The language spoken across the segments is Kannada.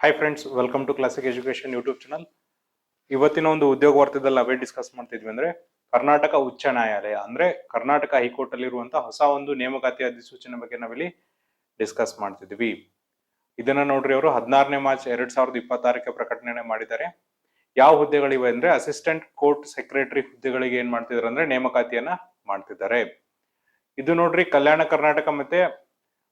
Hi friends, welcome to classic education YouTube channel. ಇವತ್ತಿನ ಒಂದು ಉದ್ಯೋಗ ವಾರ್ತೆದಲ್ಲಿ ನಾವೇ ಡಿಸ್ಕಸ್ ಮಾಡ್ತಿದ್ವಿ ಅಂದ್ರೆ ಕರ್ನಾಟಕ ಉಚ್ಚ ನ್ಯಾಯಾಲಯ ಅಂದ್ರೆ ಕರ್ನಾಟಕ ಹೈಕೋರ್ಟ್ ಅಲ್ಲಿ ಇರುವಂತಹ ಹೊಸ ಒಂದು ನೇಮಕಾತಿ ಅಧಿಸೂಚನೆ ಬಗ್ಗೆ ನಾವಿಲ್ಲಿ ಡಿಸ್ಕಸ್ ಮಾಡ್ತಿದ್ವಿ. ಇದನ್ನ ನೋಡ್ರಿ, ಅವರು 16ನೇ ಮಾರ್ಚ್ 2026ಕ್ಕೆ ಪ್ರಕಟಣೆ ಮಾಡಿದ್ದಾರೆ. ಯಾವ ಹುದ್ದೆಗಳಿವೆ ಅಂದ್ರೆ ಅಸಿಸ್ಟೆಂಟ್ ಕೋರ್ಟ್ ಸೆಕ್ರೆಟರಿ ಹುದ್ದೆಗಳಿಗೆ ಏನ್ ಮಾಡ್ತಿದಾರೆ ಅಂದ್ರೆ ನೇಮಕಾತಿಯನ್ನ ಮಾಡ್ತಿದ್ದಾರೆ. ಇದು ನೋಡ್ರಿ, ಕಲ್ಯಾಣ ಕರ್ನಾಟಕ ಮತ್ತೆ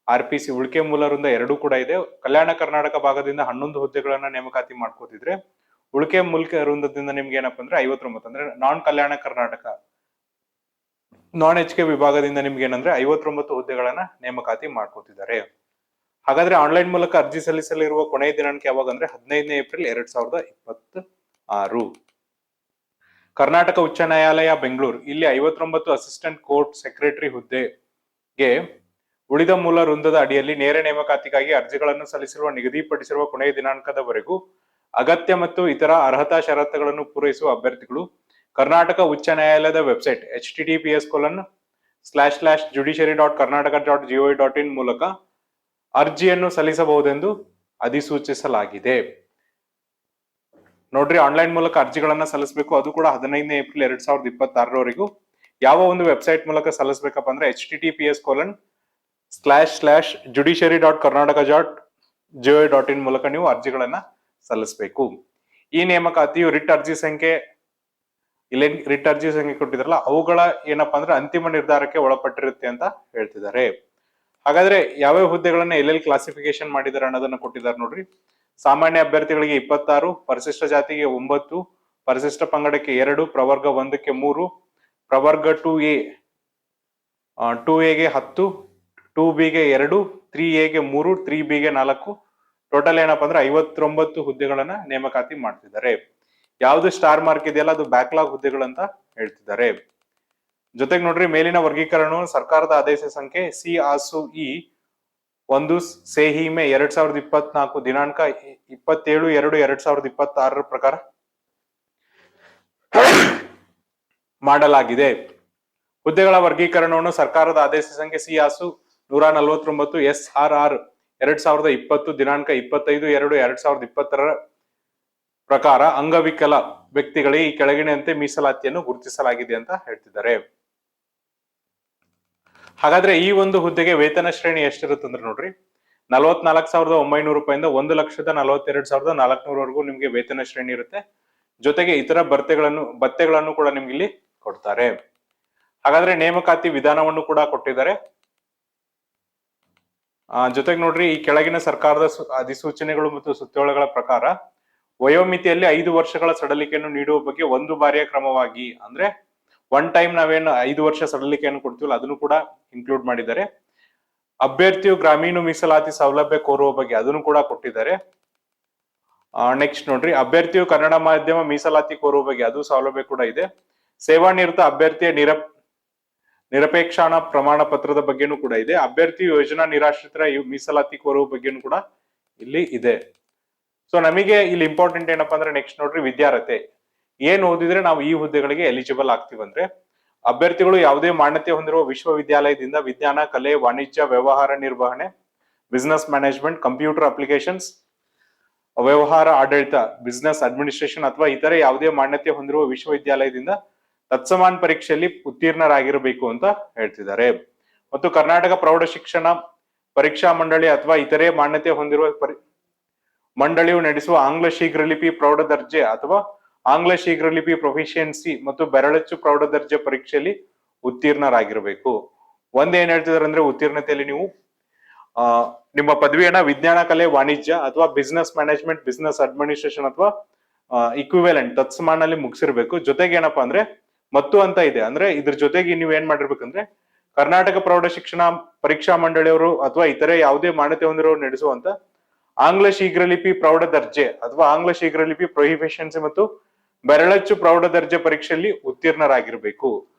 RPC ಉಳಿಕೆ ಮೂಲ ವೃಂದ ಎರಡೂ ಕೂಡ ಇದೆ. ಕಲ್ಯಾಣ ಕರ್ನಾಟಕ ಭಾಗದಿಂದ 11 ಹುದ್ದೆಗಳನ್ನ ನೇಮಕಾತಿ ಮಾಡ್ಕೋತಿದ್ರೆ, ಉಳಿಕೆ ಮೂಲ ವೃಂದದಿಂದ ನಿಮ್ಗೆ ಏನಪ್ಪಾ ಅಂದ್ರೆ 59 ಅಂದ್ರೆ ನಾನ್ ಕಲ್ಯಾಣ ಕರ್ನಾಟಕ ನಾನ್ HK ವಿಭಾಗದಿಂದ ನಿಮ್ಗೆ ಏನಂದ್ರೆ 59 ಹುದ್ದೆಗಳನ್ನ ನೇಮಕಾತಿ ಮಾಡ್ಕೋತಿದ್ದಾರೆ. ಹಾಗಾದ್ರೆ ಆನ್ಲೈನ್ ಮೂಲಕ ಅರ್ಜಿ ಸಲ್ಲಿಸಲಿರುವ ಕೊನೆಯ ದಿನಾಂಕ ಯಾವಾಗ ಅಂದ್ರೆ 15ನೇ ಏಪ್ರಿಲ್ 2026. ಕರ್ನಾಟಕ ಉಚ್ಚ ನ್ಯಾಯಾಲಯ ಬೆಂಗಳೂರು ಇಲ್ಲಿ 59 ಅಸಿಸ್ಟೆಂಟ್ ಕೋರ್ಟ್ ಸೆಕ್ರೆಟರಿ ಹುದ್ದೆಗೆ ಉಳಿದ ಮೂಲ ವೃಂದದ ಅಡಿಯಲ್ಲಿ ನೇರ ನೇಮಕಾತಿಗಾಗಿ ಅರ್ಜಿಗಳನ್ನು ಸಲ್ಲಿಸಿರುವ ನಿಗದಿಪಡಿಸಿರುವ ಕೊನೆಯ ದಿನಾಂಕದವರೆಗೂ ಅಗತ್ಯ ಮತ್ತು ಇತರ ಅರ್ಹತಾ ಷರತ್ತುಗಳನ್ನು ಪೂರೈಸುವ ಅಭ್ಯರ್ಥಿಗಳು ಕರ್ನಾಟಕ ಉಚ್ಚ ನ್ಯಾಯಾಲಯದ ವೆಬ್ಸೈಟ್ https://judiciary.karnataka.gov.in ಮೂಲಕ ಅರ್ಜಿಯನ್ನು ಸಲ್ಲಿಸಬಹುದೆಂದು ಅಧಿಸೂಚಿಸಲಾಗಿದೆ. ನೋಡ್ರಿ, ಆನ್ಲೈನ್ ಮೂಲಕ ಅರ್ಜಿಗಳನ್ನ ಸಲ್ಲಿಸಬೇಕು, ಅದು ಕೂಡ 15ನೇ ಏಪ್ರಿಲ್ 2026ರವರೆಗೂ. ಯಾವ ಒಂದು ವೆಬ್ಸೈಟ್ ಮೂಲಕ ಸಲ್ಲಿಸಬೇಕಪ್ಪ ಅಂದ್ರೆ https://judiciary.karnataka.gov.in ಮೂಲಕ ನೀವು ಅರ್ಜಿಗಳನ್ನ ಸಲ್ಲಿಸಬೇಕು. ಈ ನೇಮಕಾತಿಯು ರಿಟ್ ಅರ್ಜಿ ಸಂಖ್ಯೆ ಕೊಟ್ಟಿದಾರಲ್ಲ, ಅವುಗಳ ಏನಪ್ಪಾ ಅಂದ್ರೆ ಅಂತಿಮ ನಿರ್ಧಾರಕ್ಕೆ ಒಳಪಟ್ಟಿರುತ್ತೆ ಅಂತ ಹೇಳ್ತಿದ್ದಾರೆ. ಹಾಗಾದ್ರೆ ಯಾವ್ಯಾವ ಹುದ್ದೆಗಳನ್ನ ಎಲ್ಲೆಲ್ಲಿ ಕ್ಲಾಸಿಫಿಕೇಶನ್ ಮಾಡಿದಾರೆ ಅನ್ನೋದನ್ನ ಕೊಟ್ಟಿದ್ದಾರೆ ನೋಡ್ರಿ. ಸಾಮಾನ್ಯ ಅಭ್ಯರ್ಥಿಗಳಿಗೆ 26, ಪರಿಶಿಷ್ಟ ಜಾತಿಗೆ 9, ಪರಿಶಿಷ್ಟ ಪಂಗಡಕ್ಕೆ 2, ಪ್ರವರ್ಗ 1ಕ್ಕೆ 3, ಪ್ರವರ್ಗ 2A ಗೆ 10, 2Bಗೆ 2, 3Aಗೆ 3, 3Bಗೆ 4, ಟೋಟಲ್ ಏನಪ್ಪಾ ಅಂದ್ರೆ 59 ಹುದ್ದೆಗಳನ್ನ ನೇಮಕಾತಿ ಮಾಡ್ತಿದ್ದಾರೆ. ಯಾವ್ದು ಸ್ಟಾರ್ ಮಾರ್ಕ್ ಇದೆಯಲ್ಲ ಅದು ಬ್ಯಾಕ್ಲಾಗ್ ಹುದ್ದೆಗಳಂತ ಹೇಳ್ತಿದ್ದಾರೆ. ಜೊತೆಗೆ ನೋಡ್ರಿ, ಮೇಲಿನ ವರ್ಗೀಕರಣವು ಸರ್ಕಾರದ ಆದೇಶ ಸಂಖ್ಯೆ CASU-E 1 ಸೆ-ಮೇ 2024 ದಿನಾಂಕ 27/2/2026 ಪ್ರಕಾರ ಮಾಡಲಾಗಿದೆ. ಹುದ್ದೆಗಳ ವರ್ಗೀಕರಣವನ್ನು ಸರ್ಕಾರದ ಆದೇಶ ಸಂಖ್ಯೆ CASU 149 SRR 2020 ದಿನಾಂಕ 25/2/2020 ಪ್ರಕಾರ ಅಂಗವಿಕಲ ವ್ಯಕ್ತಿಗಳಿಗೆ ಈ ಕೆಳಗಿನಂತೆ ಮೀಸಲಾತಿಯನ್ನು ಗುರುತಿಸಲಾಗಿದೆ ಅಂತ ಹೇಳ್ತಿದ್ದಾರೆ. ಹಾಗಾದ್ರೆ ಈ ಒಂದು ಹುದ್ದೆಗೆ ವೇತನ ಶ್ರೇಣಿ ಎಷ್ಟಿರುತ್ತಂದ್ರೆ ನೋಡ್ರಿ, 44,900 ರೂಪಾಯಿಂದ 1,42,400 ನಿಮ್ಗೆ ವೇತನ ಶ್ರೇಣಿ ಇರುತ್ತೆ. ಜೊತೆಗೆ ಇತರ ಭತ್ಯೆಗಳನ್ನು ಕೂಡ ನಿಮ್ಗೆ ಇಲ್ಲಿ ಕೊಡ್ತಾರೆ. ಹಾಗಾದ್ರೆ ನೇಮಕಾತಿ ವಿಧಾನವನ್ನು ಕೂಡ ಕೊಟ್ಟಿದ್ದಾರೆ. ಜೊತೆಗೆ ನೋಡ್ರಿ, ಈ ಕೆಳಗಿನ ಸರ್ಕಾರದ ಅಧಿಸೂಚನೆಗಳು ಮತ್ತು ಸುತ್ತೋಲೆಗಳ ಪ್ರಕಾರ ವಯೋಮಿತಿಯಲ್ಲಿ 5 ವರ್ಷಗಳ ಸಡಲಿಕೆಯನ್ನು ನೀಡುವ ಬಗ್ಗೆ ಒಂದು ಬಾರಿಯ ಕ್ರಮವಾಗಿ ಅಂದ್ರೆ ಒನ್ ಟೈಮ್ ನಾವೇನು 5 ವರ್ಷ ಸಡಲಿಕೆಯನ್ನು ಕೊಡ್ತೀವಲ್ಲ ಅದನ್ನು ಕೂಡ ಇನ್ಕ್ಲೂಡ್ ಮಾಡಿದ್ದಾರೆ. ಅಭ್ಯರ್ಥಿಯು ಗ್ರಾಮೀಣ ಮೀಸಲಾತಿ ಸೌಲಭ್ಯ ಕೋರುವ ಬಗ್ಗೆ ಅದನ್ನು ಕೂಡ ಕೊಟ್ಟಿದ್ದಾರೆ. ನೆಕ್ಸ್ಟ್ ನೋಡ್ರಿ, ಅಭ್ಯರ್ಥಿಯು ಕನ್ನಡ ಮಾಧ್ಯಮ ಮೀಸಲಾತಿ ಕೋರುವ ಬಗ್ಗೆ ಅದು ಸೌಲಭ್ಯ ಕೂಡ ಇದೆ. ಸೇವಾ ನಿರತ ಅಭ್ಯರ್ಥಿಯ ನಿರಪೇಕ್ಷಣ ಪ್ರಮಾಣ ಪತ್ರದ ಬಗ್ಗೆನೂ ಕೂಡ ಇದೆ. ಅಭ್ಯರ್ಥಿ ಯೋಜನಾ ನಿರಾಶ್ರಿತರ ಮೀಸಲಾತಿ ಕೋರುವ ಬಗ್ಗೆನೂ ಕೂಡ ಇಲ್ಲಿ ಇದೆ. ಸೊ ನಮಗೆ ಇಲ್ಲಿ ಇಂಪಾರ್ಟೆಂಟ್ ಏನಪ್ಪಾ ಅಂದ್ರೆ ನೆಕ್ಸ್ಟ್ ನೋಡ್ರಿ, ವಿದ್ಯಾರ್ಹತೆ ಏನ್ ಓದಿದ್ರೆ ನಾವು ಈ ಹುದ್ದೆಗಳಿಗೆ ಎಲಿಜಿಬಲ್ ಆಗ್ತೀವಂದ್ರೆ ಅಭ್ಯರ್ಥಿಗಳು ಯಾವುದೇ ಮಾನ್ಯತೆ ಹೊಂದಿರುವ ವಿಶ್ವವಿದ್ಯಾಲಯದಿಂದ ವಿಜ್ಞಾನ, ಕಲೆ, ವಾಣಿಜ್ಯ, ವ್ಯವಹಾರ ನಿರ್ವಹಣೆ, ಬಿಸಿನೆಸ್ ಮ್ಯಾನೇಜ್ಮೆಂಟ್, ಕಂಪ್ಯೂಟರ್ ಅಪ್ಲಿಕೇಶನ್ಸ್, ವ್ಯವಹಾರ ಆಡಳಿತ, ಬಿಸಿನೆಸ್ ಅಡ್ಮಿನಿಸ್ಟ್ರೇಷನ್ ಅಥವಾ ಇತರೆ ಯಾವುದೇ ಮಾನ್ಯತೆ ಹೊಂದಿರುವ ವಿಶ್ವವಿದ್ಯಾಲಯದಿಂದ ತತ್ಸಮಾನ ಪರೀಕ್ಷೆಯಲ್ಲಿ ಉತ್ತೀರ್ಣರಾಗಿರಬೇಕು ಅಂತ ಹೇಳ್ತಿದ್ದಾರೆ. ಮತ್ತು ಕರ್ನಾಟಕ ಪ್ರೌಢ ಶಿಕ್ಷಣ ಪರೀಕ್ಷಾ ಮಂಡಳಿ ಅಥವಾ ಇತರೆ ಮಾನ್ಯತೆ ಹೊಂದಿರುವ ಮಂಡಳಿಯು ನಡೆಸುವ ಆಂಗ್ಲ ಶೀಘ್ರಲಿಪಿ ಪ್ರೌಢ ದರ್ಜೆ ಅಥವಾ ಆಂಗ್ಲ ಶೀಘ್ರಲಿಪಿ ಪ್ರೊಫಿಷಿಯನ್ಸಿ ಮತ್ತು ಬೆರಳಚ್ಚು ಪ್ರೌಢ ದರ್ಜೆ ಪರೀಕ್ಷೆಯಲ್ಲಿ ಉತ್ತೀರ್ಣರಾಗಿರಬೇಕು. ಒಂದೇನ್ ಹೇಳ್ತಿದಾರೆ ಅಂದ್ರೆ ಉತ್ತೀರ್ಣತೆಯಲ್ಲಿ ನೀವು ನಿಮ್ಮ ಪದವಿಯನ್ನ ವಿಜ್ಞಾನ, ಕಲೆ, ವಾಣಿಜ್ಯ ಅಥವಾ ಬಿಸಿನೆಸ್ ಮ್ಯಾನೇಜ್ಮೆಂಟ್, ಬಿಸಿನೆಸ್ ಅಡ್ಮಿನಿಸ್ಟ್ರೇಷನ್ ಅಥವಾ ಇಕ್ವಿವೆಲೆಂಟ್ ತತ್ಸಮಾನಲ್ಲಿ ಮುಗಿಸಿರ್ಬೇಕು. ಜೊತೆಗೆ ಏನಪ್ಪಾ ಅಂದ್ರೆ ಮತ್ತು ಅಂತ ಇದೆ ಅಂದ್ರೆ ಇದ್ರ ಜೊತೆಗೆ ನೀವು ಏನ್ ಮಾಡಿರ್ಬೇಕಂದ್ರೆ ಕರ್ನಾಟಕ ಪ್ರೌಢ ಶಿಕ್ಷಣ ಪರೀಕ್ಷಾ ಮಂಡಳಿಯವರು ಅಥವಾ ಇತರೆ ಯಾವುದೇ ಮಾನ್ಯತೆ ಹೊಂದಿರೋರು ನಡೆಸುವಂತ ಆಂಗ್ಲ ಶೀಘ್ರಲಿಪಿ ಪ್ರೌಢ ದರ್ಜೆ ಅಥವಾ ಆಂಗ್ಲ ಶೀಘ್ರಲಿಪಿ ಪ್ರೊಫಿಷಿಯನ್ಸಿ ಮತ್ತು ಬೆರಳಚ್ಚು ಪ್ರೌಢ ದರ್ಜೆ ಪರೀಕ್ಷೆಯಲ್ಲಿ ಉತ್ತೀರ್ಣರಾಗಿರ್ಬೇಕು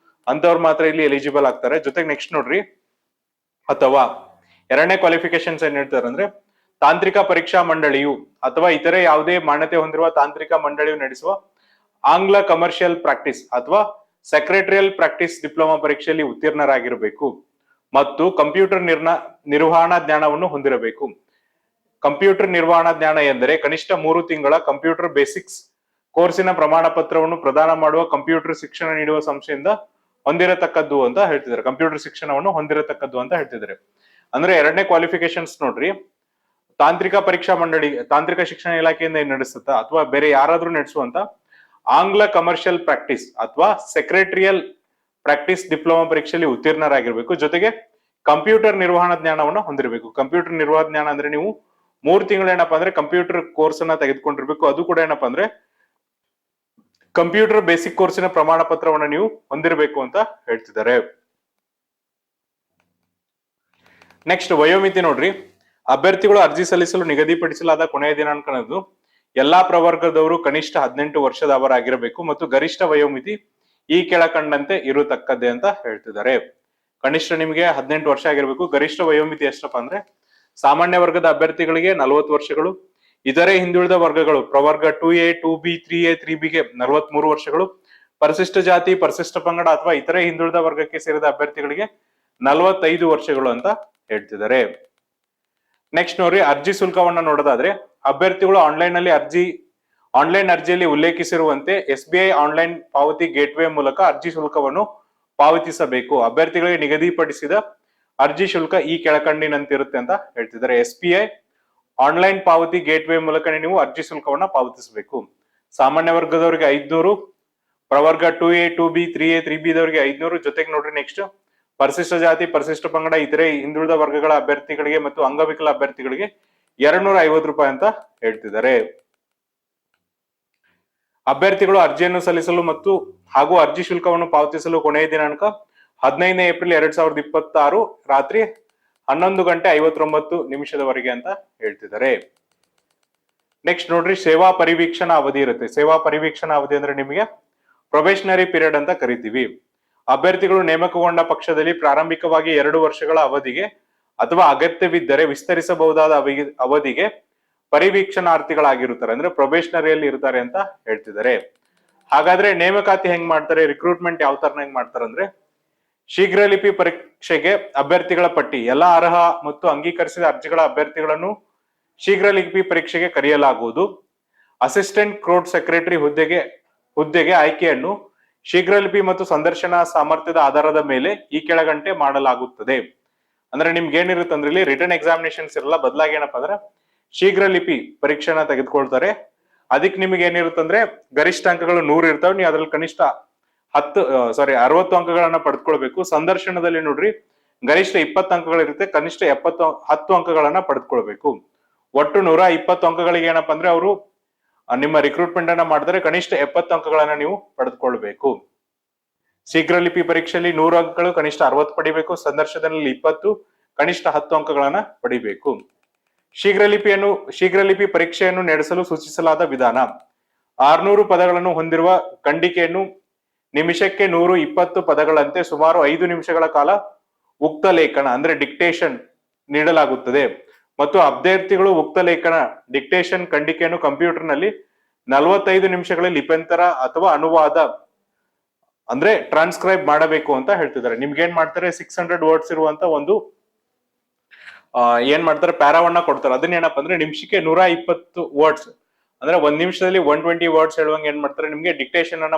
ಅಂತವ್ರು ಮಾತ್ರ ಇಲ್ಲಿ ಎಲಿಜಿಬಲ್ ಆಗ್ತಾರೆ. ಜೊತೆಗೆ ನೆಕ್ಸ್ಟ್ ನೋಡ್ರಿ, ಅಥವಾ ಎರಡನೇ ಕ್ವಾಲಿಫಿಕೇಶನ್ಸ್ ಏನ್ ಹೇಳ್ತಾರೆ ಅಂದ್ರೆ ತಾಂತ್ರಿಕ ಪರೀಕ್ಷಾ ಮಂಡಳಿಯು ಅಥವಾ ಇತರೆ ಯಾವುದೇ ಮಾನ್ಯತೆ ಹೊಂದಿರುವ ತಾಂತ್ರಿಕ ಮಂಡಳಿಯು ನಡೆಸುವ ಆಂಗ್ಲ ಕಮರ್ಷಿಯಲ್ ಪ್ರಾಕ್ಟೀಸ್ ಅಥವಾ ಸೆಕ್ರೆಟರಿಯಲ್ ಪ್ರಾಕ್ಟೀಸ್ ಡಿಪ್ಲೊಮಾ ಪರೀಕ್ಷೆಯಲ್ಲಿ ಉತ್ತೀರ್ಣರಾಗಿರಬೇಕು ಮತ್ತು ಕಂಪ್ಯೂಟರ್ ನಿರ್ವಹಣಾ ಜ್ಞಾನವನ್ನು ಹೊಂದಿರಬೇಕು. ಕಂಪ್ಯೂಟರ್ ನಿರ್ವಹಣಾ ಜ್ಞಾನ ಎಂದರೆ ಕನಿಷ್ಠ 3 ತಿಂಗಳ ಕಂಪ್ಯೂಟರ್ ಬೇಸಿಕ್ಸ್ ಕೋರ್ಸಿನ ಪ್ರಮಾಣ ಪತ್ರವನ್ನು ಪ್ರದಾನ ಮಾಡುವ ಕಂಪ್ಯೂಟರ್ ಶಿಕ್ಷಣ ನೀಡುವ ಸಂಸ್ಥೆಯಿಂದ ಹೊಂದಿರತಕ್ಕದ್ದು ಅಂತ ಹೇಳ್ತಿದ್ದಾರೆ. ಕಂಪ್ಯೂಟರ್ ಶಿಕ್ಷಣವನ್ನು ಹೊಂದಿರತಕ್ಕದ್ದು ಅಂತ ಹೇಳ್ತಿದ್ದಾರೆ. ಅಂದ್ರೆ ಎರಡನೇ ಕ್ವಾಲಿಫಿಕೇಶನ್ಸ್ ನೋಡ್ರಿ, ತಾಂತ್ರಿಕ ಪರೀಕ್ಷಾ ಮಂಡಳಿ, ತಾಂತ್ರಿಕ ಶಿಕ್ಷಣ ಇಲಾಖೆಯಿಂದ ಏನ್ ನಡೆಸುತ್ತಾ ಅಥವಾ ಬೇರೆ ಯಾರಾದ್ರೂ ನಡೆಸುವಂತ ಆಂಗ್ಲ ಕಮರ್ಷಿಯಲ್ ಪ್ರಾಕ್ಟೀಸ್ ಅಥವಾ ಸೆಕ್ರೆಟರಿಯಲ್ ಪ್ರಾಕ್ಟೀಸ್ ಡಿಪ್ಲೊಮಾ ಪರೀಕ್ಷೆಯಲ್ಲಿ ಉತ್ತೀರ್ಣರಾಗಿರ್ಬೇಕು. ಜೊತೆಗೆ ಕಂಪ್ಯೂಟರ್ ನಿರ್ವಹಣಾ ಜ್ಞಾನವನ್ನು ಹೊಂದಿರಬೇಕು. ಕಂಪ್ಯೂಟರ್ ನಿರ್ವಹಣಾ ಜ್ಞಾನ ಅಂದ್ರೆ ನೀವು 3 ತಿಂಗಳು ಏನಪ್ಪಾ ಅಂದ್ರೆ ಕಂಪ್ಯೂಟರ್ ಕೋರ್ಸ್ ಅನ್ನ ತೆಗೆದುಕೊಂಡಿರ್ಬೇಕು. ಅದು ಕೂಡ ಏನಪ್ಪಾ ಅಂದ್ರೆ ಕಂಪ್ಯೂಟರ್ ಬೇಸಿಕ್ ಕೋರ್ಸಿನ ಪ್ರಮಾಣ ಪತ್ರವನ್ನು ನೀವು ಹೊಂದಿರಬೇಕು ಅಂತ ಹೇಳ್ತಿದ್ದಾರೆ. ನೆಕ್ಸ್ಟ್ ವಯೋಮಿತಿ ನೋಡ್ರಿ, ಅಭ್ಯರ್ಥಿಗಳು ಅರ್ಜಿ ಸಲ್ಲಿಸಲು ನಿಗದಿಪಡಿಸಲಾದ ಕೊನೆಯ ದಿನಾಂಕನದು ಎಲ್ಲಾ ಪ್ರವರ್ಗದವರು ಕನಿಷ್ಠ 18 ವರ್ಷದವರಾಗಿರಬೇಕು ಮತ್ತು ಗರಿಷ್ಠ ವಯೋಮಿತಿ ಈ ಕೆಳಕಂಡಂತೆ ಇರತಕ್ಕದ್ದೇ ಅಂತ ಹೇಳ್ತಿದ್ದಾರೆ. ಕನಿಷ್ಠ ನಿಮಗೆ 18 ವರ್ಷ ಆಗಿರ್ಬೇಕು. ಗರಿಷ್ಠ ವಯೋಮಿತಿ ಎಷ್ಟಪ್ಪ ಅಂದ್ರೆ ಸಾಮಾನ್ಯ ವರ್ಗದ ಅಭ್ಯರ್ಥಿಗಳಿಗೆ 40 ವರ್ಷಗಳು, ಇತರೆ ಹಿಂದುಳಿದ ವರ್ಗಗಳು ಪ್ರವರ್ಗ 2A 2B 3A 3B ಗೆ 43 ವರ್ಷಗಳು, ಪರಿಶಿಷ್ಟ ಜಾತಿ ಪರಿಶಿಷ್ಟ ಪಂಗಡ ಅಥವಾ ಇತರೆ ಹಿಂದುಳಿದ ವರ್ಗಕ್ಕೆ ಸೇರಿದ ಅಭ್ಯರ್ಥಿಗಳಿಗೆ 45 ವರ್ಷಗಳು ಅಂತ ಹೇಳ್ತಿದ್ದಾರೆ. ನೆಕ್ಸ್ಟ್ ನೋಡ್ರಿ, ಅರ್ಜಿ ಶುಲ್ಕವನ್ನ ನೋಡೋದಾದ್ರೆ ಅಭ್ಯರ್ಥಿಗಳು ಆನ್ಲೈನ್ ಅರ್ಜಿಯಲ್ಲಿ ಉಲ್ಲೇಖಿಸಿರುವಂತೆ SBI ಆನ್ಲೈನ್ ಪಾವತಿ ಗೇಟ್ವೇ ಮೂಲಕ ಅರ್ಜಿ ಶುಲ್ಕವನ್ನು ಪಾವತಿಸಬೇಕು. ಅಭ್ಯರ್ಥಿಗಳಿಗೆ ನಿಗದಿಪಡಿಸಿದ ಅರ್ಜಿ ಶುಲ್ಕ ಈ ಕೆಳಕಂಡಿನಂತಿರುತ್ತೆ ಅಂತ ಹೇಳ್ತಿದ್ದಾರೆ. SBI ಆನ್ಲೈನ್ ಪಾವತಿ ಗೇಟ್ವೇ ಮೂಲಕ ನೀವು ಅರ್ಜಿ ಶುಲ್ಕವನ್ನ ಪಾವತಿಸಬೇಕು. ಸಾಮಾನ್ಯ ವರ್ಗದವರಿಗೆ 500, ಪ್ರವರ್ಗ 2A 2B 3A 3B ದವರಿಗೆ 500. ಜೊತೆಗೆ ನೋಡ್ರಿ ನೆಕ್ಸ್ಟ್ ಪರಿಶಿಷ್ಟ ಜಾತಿ ಪರಿಶಿಷ್ಟ ಪಂಗಡ ಇತರೆ ಹಿಂದುಳಿದ ವರ್ಗಗಳ ಅಭ್ಯರ್ಥಿಗಳಿಗೆ ಮತ್ತು ಅಂಗವಿಕಲ ಅಭ್ಯರ್ಥಿಗಳಿಗೆ 250 ರೂಪಾಯಿ ಅಂತ ಹೇಳ್ತಿದ್ದಾರೆ. ಅಭ್ಯರ್ಥಿಗಳು ಅರ್ಜಿಯನ್ನು ಸಲ್ಲಿಸಲು ಹಾಗೂ ಅರ್ಜಿ ಶುಲ್ಕವನ್ನು ಪಾವತಿಸಲು ಕೊನೆಯ ದಿನಾಂಕ 15ನೇ ಏಪ್ರಿಲ್ 2026 ರಾತ್ರಿ 11 ಗಂಟೆ 59 ಅಂತ ಹೇಳ್ತಿದ್ದಾರೆ. ನೆಕ್ಸ್ಟ್ ನೋಡ್ರಿ, ಸೇವಾ ಪರಿವೀಕ್ಷಣಾ ಅವಧಿ ಇರುತ್ತೆ. ಸೇವಾ ಪರಿವೀಕ್ಷಣಾ ಅವಧಿ ಅಂದ್ರೆ ನಿಮಗೆ ಪ್ರೊಬೇಷನರಿ ಪೀರಿಯಡ್ ಅಂತ ಕರಿತೀವಿ. ಅಭ್ಯರ್ಥಿಗಳು ನೇಮಕಗೊಂಡ ಪಕ್ಷದಲ್ಲಿ ಪ್ರಾರಂಭಿಕವಾಗಿ 2 ವರ್ಷಗಳ ಅವಧಿಗೆ ಅಥವಾ ಅಗತ್ಯವಿದ್ದರೆ ವಿಸ್ತರಿಸಬಹುದಾದ ಅವಧಿಗೆ ಪರಿವೀಕ್ಷಣಾರ್ಥಿಗಳಾಗಿರುತ್ತಾರೆ, ಅಂದ್ರೆ ಪ್ರೊಬೇಷನರಿಯಲ್ಲಿ ಇರ್ತಾರೆ ಅಂತ ಹೇಳ್ತಿದ್ದಾರೆ. ಹಾಗಾದ್ರೆ ನೇಮಕಾತಿ ಹೆಂಗ್ ಮಾಡ್ತಾರೆ, ರಿಕ್ರೂಟ್ಮೆಂಟ್ ಯಾವ ತರ ಹೆಂಗ್ ಮಾಡ್ತಾರೆ ಅಂದ್ರೆ ಶೀಘ್ರ ಲಿಪಿ ಪರೀಕ್ಷೆಗೆ ಅಭ್ಯರ್ಥಿಗಳ ಪಟ್ಟಿ, ಎಲ್ಲಾ ಅರ್ಹ ಮತ್ತು ಅಂಗೀಕರಿಸಿದ ಅರ್ಜಿಗಳ ಅಭ್ಯರ್ಥಿಗಳನ್ನು ಶೀಘ್ರ ಲಿಪಿ ಪರೀಕ್ಷೆಗೆ ಕರೆಯಲಾಗುವುದು. ಅಸಿಸ್ಟೆಂಟ್ ಕೋರ್ಟ್ ಸೆಕ್ರೆಟರಿ ಹುದ್ದೆಗೆ ಆಯ್ಕೆಯನ್ನು ಶೀಘ್ರ ಲಿಪಿ ಮತ್ತು ಸಂದರ್ಶನ ಸಾಮರ್ಥ್ಯದ ಆಧಾರದ ಮೇಲೆ ಈ ಕೆಳಗಂಟೆ ಮಾಡಲಾಗುತ್ತದೆ. ಅಂದ್ರೆ ನಿಮ್ಗೆ ಏನಿರುತ್ತೆ ಅಂದ್ರೆ ಇಲ್ಲಿ ರಿಟರ್ನ್ ಎಕ್ಸಾಮಿನೇಷನ್ಸ್ ಇರಲ್ಲ, ಬದಲಾಗಿ ಏನಪ್ಪಾ ಅಂದ್ರೆ ಶೀಘ್ರ ಲಿಪಿ ಪರೀಕ್ಷೆನ ತೆಗೆದುಕೊಳ್ತಾರೆ. ಅದಕ್ಕೆ ನಿಮ್ಗೆ ಏನಿರುತ್ತೆ ಅಂದ್ರೆ ಗರಿಷ್ಠ ಅಂಕಗಳು 100 ಇರ್ತಾವೆ, ನೀವು ಅದ್ರಲ್ಲಿ ಕನಿಷ್ಠ 60 ಅಂಕಗಳನ್ನ ಪಡೆದುಕೊಳ್ಬೇಕು. ಸಂದರ್ಶನದಲ್ಲಿ ನೋಡ್ರಿ ಗರಿಷ್ಠ 20 ಅಂಕಗಳಿರುತ್ತೆ, ಕನಿಷ್ಠ 10 ಅಂಕಗಳನ್ನ ಪಡೆದುಕೊಳ್ಬೇಕು. ಒಟ್ಟು 120 ಅಂಕಗಳಿಗೆ ಏನಪ್ಪಾ ಅಂದ್ರೆ ಅವರು ನಿಮ್ಮ ರಿಕ್ರೂಟ್ಮೆಂಟ್ ಅನ್ನ ಮಾಡಿದ್ರೆ ಕನಿಷ್ಠ 70 ಅಂಕಗಳನ್ನ ನೀವು ಪಡೆದುಕೊಳ್ಬೇಕು. ಶೀಘ್ರ ಲಿಪಿ ಪರೀಕ್ಷೆಯಲ್ಲಿ 100 ಅಂಕಗಳು, ಕನಿಷ್ಠ 60 ಪಡಿಬೇಕು. ಸಂದರ್ಶನದಲ್ಲಿ 20, ಕನಿಷ್ಠ 10 ಅಂಕಗಳನ್ನ ಪಡಿಬೇಕು. ಶೀಘ್ರ ಲಿಪಿ ಪರೀಕ್ಷೆಯನ್ನು ನಡೆಸಲು ಸೂಚಿಸಲಾದ ವಿಧಾನ: 600 ಪದಗಳನ್ನು ಹೊಂದಿರುವ ಖಂಡಿಕೆಯನ್ನು ನಿಮಿಷಕ್ಕೆ 120 ಪದಗಳಂತೆ ಸುಮಾರು 5 ನಿಮಿಷಗಳ ಕಾಲ ಉಕ್ತ ಲೇಖನ ಅಂದ್ರೆ ಡಿಕ್ಟೇಷನ್ ನೀಡಲಾಗುತ್ತದೆ ಮತ್ತು ಅಭ್ಯರ್ಥಿಗಳು ಉಕ್ತ ಲೇಖನ ಡಿಕ್ಟೇಷನ್ ಖಂಡಿಕೆಯನ್ನು ಕಂಪ್ಯೂಟರ್ ನಲ್ಲಿ 45 ನಿಮಿಷಗಳಲ್ಲಿ ಲಿಪ್ಯಂತರ ಅಥವಾ ಅನುವಾದ ಅಂದ್ರೆ ಟ್ರಾನ್ಸ್ಕ್ರೈಬ್ ಮಾಡಬೇಕು ಅಂತ ಹೇಳ್ತಿದ್ದಾರೆ. ನಿಮ್ಗೆ ಏನ್ ಮಾಡ್ತಾರೆ, 600 ವರ್ಡ್ಸ್ ಇರುವಂತ ಒಂದು ಏನ್ ಮಾಡ್ತಾರೆ ಪ್ಯಾರಾವನ್ನ ಕೊಡ್ತಾರೆ. ಅದನ್ನ ಏನಪ್ಪಾ ಅಂದ್ರೆ ನಿಮಿಷಕ್ಕೆ 120 ವರ್ಡ್ಸ್ ಅಂದ್ರೆ 1 ನಿಮಿಷದಲ್ಲಿ 120 ವರ್ಡ್ಸ್ ಹೇಳುವಂಗೆ ಏನ್ ಮಾಡ್ತಾರೆ ನಿಮ್ಗೆ ಡಿಕ್ಟೇಷನ್ ಅನ್ನ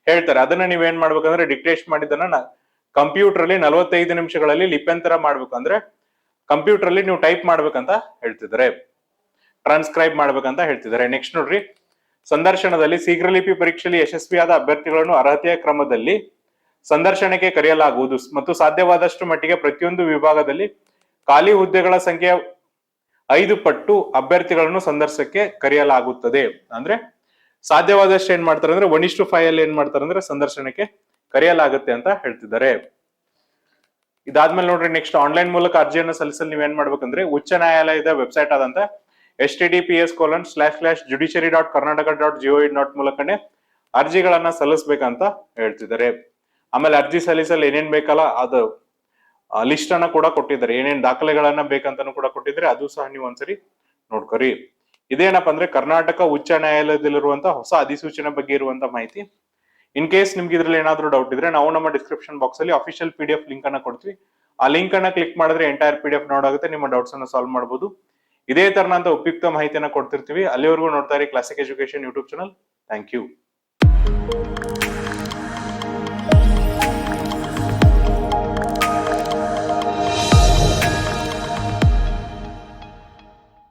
ಹೇಳ್ತಾರೆ. ಅದನ್ನ ನೀವ್ ಏನ್ ಮಾಡ್ಬೇಕಂದ್ರೆ ಡಿಕ್ಟೇಷನ್ ಮಾಡಿದ್ದನ್ನ ಕಂಪ್ಯೂಟರ್ ಅಲ್ಲಿ 45 ನಿಮಿಷಗಳಲ್ಲಿ ಲಿಪ್ಯಂತರ ಮಾಡ್ಬೇಕು, ಅಂದ್ರೆ ಕಂಪ್ಯೂಟರ್ ಅಲ್ಲಿ ನೀವು ಟೈಪ್ ಮಾಡ್ಬೇಕಂತ ಹೇಳ್ತಿದ್ದಾರೆ, ಟ್ರಾನ್ಸ್ಕ್ರೈಬ್ ಮಾಡ್ಬೇಕಂತ ಹೇಳ್ತಿದ್ದಾರೆ. ನೆಕ್ಸ್ಟ್ ನೋಡ್ರಿ, ಸಂದರ್ಶನದಲ್ಲಿ ಶೀಘ್ರ ಲಿಪಿ ಪರೀಕ್ಷೆಯಲ್ಲಿ ಯಶಸ್ವಿಯಾದ ಅಭ್ಯರ್ಥಿಗಳನ್ನು ಅರ್ಹತೆಯ ಕ್ರಮದಲ್ಲಿ ಸಂದರ್ಶನಕ್ಕೆ ಕರೆಯಲಾಗುವುದು ಮತ್ತು ಸಾಧ್ಯವಾದಷ್ಟು ಮಟ್ಟಿಗೆ ಪ್ರತಿಯೊಂದು ವಿಭಾಗದಲ್ಲಿ ಖಾಲಿ ಹುದ್ದೆಗಳ ಸಂಖ್ಯೆ 5 ಪಟ್ಟು ಅಭ್ಯರ್ಥಿಗಳನ್ನು ಸಂದರ್ಶನಕ್ಕೆ ಕರೆಯಲಾಗುತ್ತದೆ. ಅಂದ್ರೆ ಸಾಧ್ಯವಾದಷ್ಟು ಏನ್ ಮಾಡ್ತಾರೆ ಅಂದ್ರೆ 1:5 ಅಲ್ಲಿ ಏನ್ ಮಾಡ್ತಾರೆ ಅಂದ್ರೆ ಸಂದರ್ಶನಕ್ಕೆ ಕರೆಯಲಾಗುತ್ತೆ ಅಂತ ಹೇಳ್ತಿದ್ದಾರೆ. ಇದಾದ್ಮೇಲೆ ನೋಡ್ರಿ, ನೆಕ್ಸ್ಟ್ ಆನ್ಲೈನ್ ಮೂಲಕ ಅರ್ಜಿಯನ್ನು ಸಲ್ಲಿಸಲು ನೀವೇನ್ ಮಾಡ್ಬೇಕಂದ್ರೆ ಉಚ್ಚ ನ್ಯಾಯಾಲಯದ ವೆಬ್ಸೈಟ್ ಆದಂತ https://judiciary.karnataka.gov.in ಮೂಲಕನೇ ಅರ್ಜಿಗಳನ್ನ ಸಲ್ಲಿಸಬೇಕಂತ ಹೇಳ್ತಿದ್ದಾರೆ. ಆಮೇಲೆ ಅರ್ಜಿ ಸಲ್ಲಿಸಲು ಏನೇನ್ ಬೇಕಲ್ಲ ಅದು ಲಿಸ್ಟ್ ಅನ್ನ ಕೂಡ ಕೊಟ್ಟಿದ್ದಾರೆ, ಏನೇನ್ ದಾಖಲೆಗಳನ್ನ ಬೇಕಂತಾನು ಕೂಡ ಕೊಟ್ಟಿದ್ದಾರೆ, ಅದು ಸಹ ನೀವು ಒಂದ್ಸರಿ ನೋಡ್ಕೊರಿ. ಇದೇನಪ್ಪ ಅಂದ್ರೆ ಕರ್ನಾಟಕ ಉಚ್ಚ ನ್ಯಾಯಾಲಯದಲ್ಲಿರುವಂತಹ ಹೊಸ ಅಧಿಸೂಚನೆ ಬಗ್ಗೆ ಇರುವಂತ ಮಾಹಿತಿ. ಇನ್ ಕೇಸ್ ನಿಮ್ಗೆ ಇದ್ರಲ್ಲಿ ಏನಾದ್ರು ಡೌಟ್ ಇದ್ರೆ ನಾವು ನಮ್ಮ ಡಿಸ್ಕ್ರಿಪ್ಷನ್ ಬಾಕ್ಸ್ ಅಲ್ಲಿ ಅಫಿಷಿಯಲ್ PDF ಲಿಂಕ್ ಅನ್ನ ಕೊಡ್ತೀವಿ. ಆ ಲಿಂಕ್ ಅನ್ನ ಕ್ಲಿಕ್ ಮಾಡಿದ್ರೆ ಎಂಟೈರ್ PDF ನೋಡಾಗುತ್ತೆ, ನಿಮ್ಮ ಡೌಟ್ಸ್ ಅನ್ನ ಸಾಲ್ವ್ ಮಾಡಬಹುದು. ಇದೇ ತರನಂತ ಉಪಯುಕ್ತ ಮಾಹಿತಿಯನ್ನ ಕೊಡ್ತಿರ್ತೀವಿ. ಅಲ್ಲಿವರೆಗೂ ನೋಡ್ತಾ ಇರಿ classic education YouTube channel. Thank you.